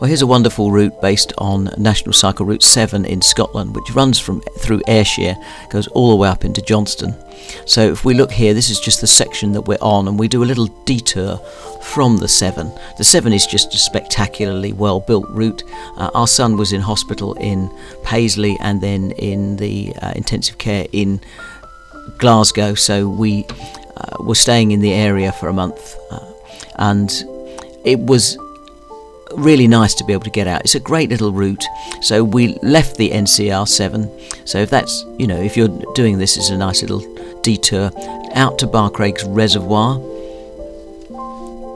Well, here's a wonderful route based on National Cycle Route 7 in Scotland, which runs through Ayrshire, goes all the way up into Johnstone. So if we look here, this is just the section that we're on, and we do a little detour from the 7. The 7 is just a spectacularly well built route. Our son was in hospital in Paisley and then in the intensive care in Glasgow, so we were staying in the area for a month, and it was really nice to be able to get out. It's a great little route. So we left the NCR 7, so if that's, if you're doing this as a nice little detour out to Barcraig's Reservoir,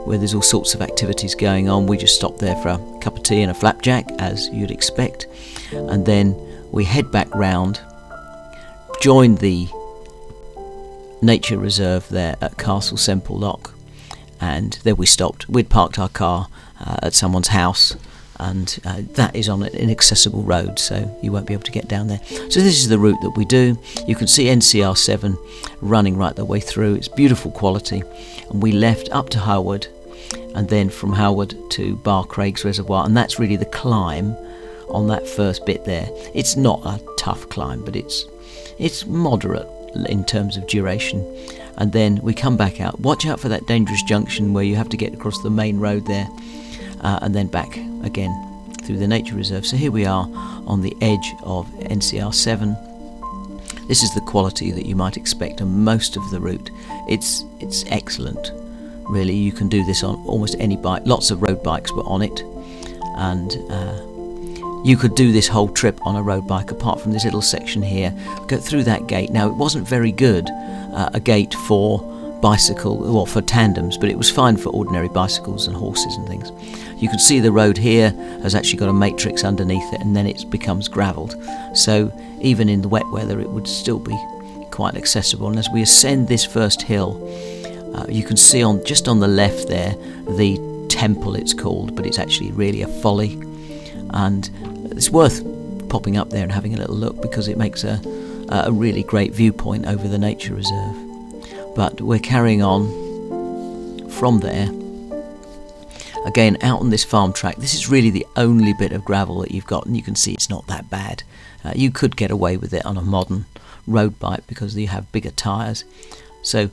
where there's all sorts of activities going on. We just stopped there for a cup of tea and a flapjack, as you'd expect, and then we head back round, join the nature reserve there at Castle Semple Loch, and there we stopped. We'd parked our car at someone's house, and that is on an inaccessible road, so you won't be able to get down there. So this is the route that we do. You can see NCR 7 running right the way through. It's beautiful quality, and we left up to Howard, and then from Howard to Barcraig's Reservoir, and that's really the climb on that first bit there. It's not a tough climb, but it's moderate in terms of duration. And then we come back out. Watch out for that dangerous junction where you have to get across the main road there, and then back again through the nature reserve. So here we are on the edge of NCR 7. This is the quality that you might expect on most of the route. It's excellent, really. You can do this on almost any bike. Lots of road bikes were on it, and you could do this whole trip on a road bike, apart from this little section here. Go through that gate. Now, it wasn't very good, a gate for for tandems, but it was fine for ordinary bicycles and horses and things. You can see the road here has actually got a matrix underneath it, and then it becomes gravelled. So even in the wet weather, it would still be quite accessible. And as we ascend this first hill, you can see just on the left there, the temple it's called, but it's actually really a folly. And it's worth popping up there and having a little look, because it makes a really great viewpoint over the nature reserve. But we're carrying on from there, again out on this farm track. This is really the only bit of gravel that you've got, and you can see it's not that bad. You could get away with it on a modern road bike because you have bigger tyres. So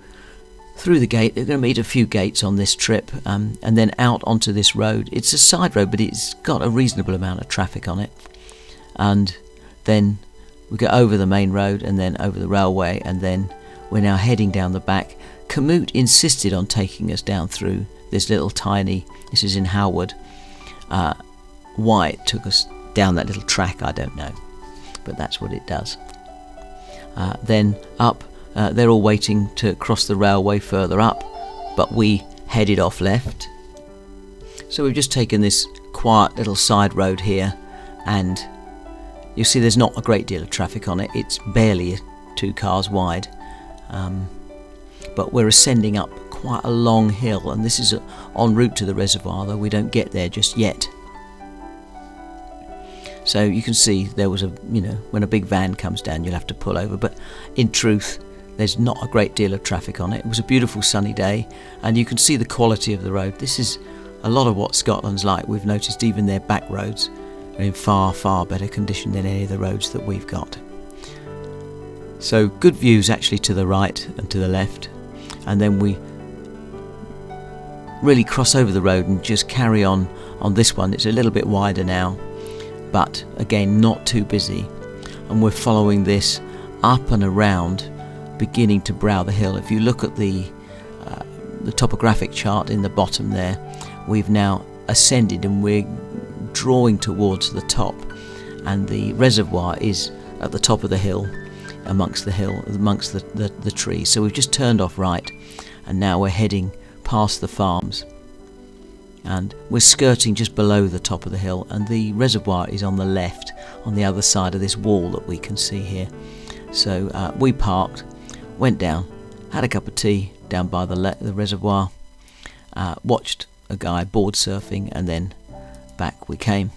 through the gate, they're going to meet a few gates on this trip, and then out onto this road. It's a side road, but it's got a reasonable amount of traffic on it. And then we go over the main road and then over the railway, and then we're now heading down the back. Canute insisted on taking us down through this little tiny, this is in Howard. Why it took us down that little track, I don't know, but that's what it does. Then up, they're all waiting to cross the railway further up, but we headed off left. So we've just taken this quiet little side road here, and you see there's not a great deal of traffic on it. It's barely 2 cars wide, but we're ascending up quite a long hill, and this is en route to the reservoir, though we don't get there just yet. So you can see there was when a big van comes down, you'll have to pull over, but in truth there's not a great deal of traffic on it. It was a beautiful sunny day, and you can see the quality of the road. This is a lot of what Scotland's like. We've noticed even their back roads are in far, far better condition than any of the roads that we've got. So good views actually to the right and to the left, and then we really cross over the road and just carry on this one. It's a little bit wider now, but again not too busy, and we're following this up and around, beginning to brow the hill. If you look at the topographic chart in the bottom there, we've now ascended and we're drawing towards the top, and the reservoir is at the top of the hill, amongst the trees. So we've just turned off right, and now we're heading past the farms, and we're skirting just below the top of the hill, and the reservoir is on the left, on the other side of this wall that we can see here. So we parked, went down, had a cup of tea down by the reservoir, watched a guy board surfing, and then back we came.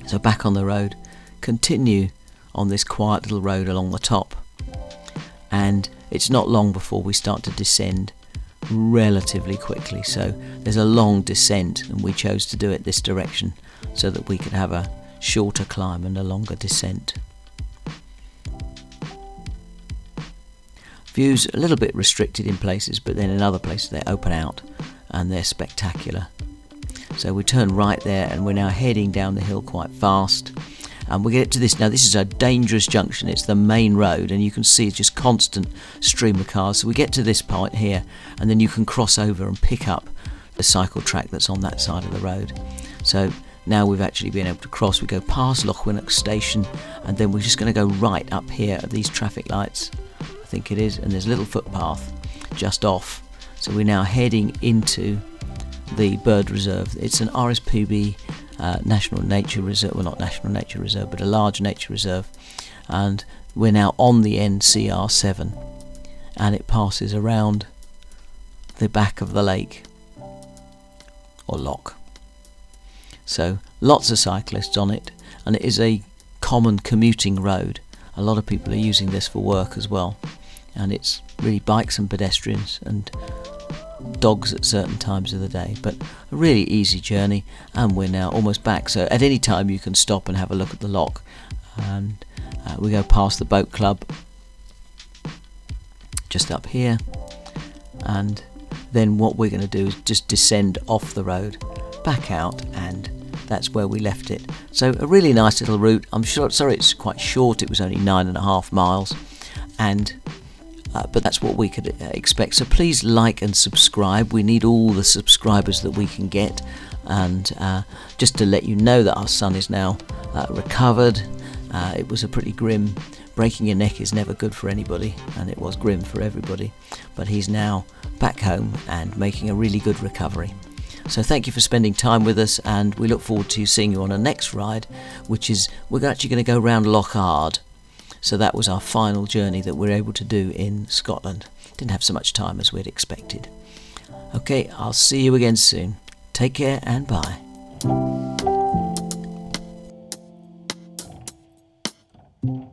So back on the road, continue on this quiet little road along the top, and it's not long before we start to descend relatively quickly. So there's a long descent, and we chose to do it this direction so that we could have a shorter climb and a longer descent. Views a little bit restricted in places, but then in other places they open out and they're spectacular. So we turn right there, and we're now heading down the hill quite fast, and we get to this. Now this is a dangerous junction, it's the main road, and you can see it's just constant stream of cars. So we get to this point here, and then you can cross over and pick up the cycle track that's on that side of the road. So now we've actually been able to cross. We go past Lochwinnoch Station, and then we're just going to go right up here at these traffic lights, I think it is, and there's a little footpath just off. So we're now heading into the bird reserve. It's an RSPB National Nature Reserve, well, not National Nature Reserve, but a large nature reserve, and we're now on the NCR 7, and it passes around the back of the lake, or loch. So lots of cyclists on it, and it is a common commuting road. A lot of people are using this for work as well, and it's really bikes and pedestrians and dogs at certain times of the day, but a really easy journey, and we're now almost back. So at any time you can stop and have a look at the loch, and we go past the boat club just up here, and then what we're going to do is just descend off the road back out, and that's where we left it. So a really nice little route. I'm sure, sorry it's quite short, it was only 9.5 miles, and but that's what we could expect. So please like and subscribe. We need all the subscribers that we can get. And just to let you know that our son is now recovered. It was a pretty grim, breaking your neck is never good for anybody, and it was grim for everybody, but he's now back home and making a really good recovery. So thank you for spending time with us, and we look forward to seeing you on our next ride, which is, we're actually going to go round Loch Ard. So that was our final journey that we're able to do in Scotland. Didn't have so much time as we'd expected. Okay, I'll see you again soon. Take care and bye.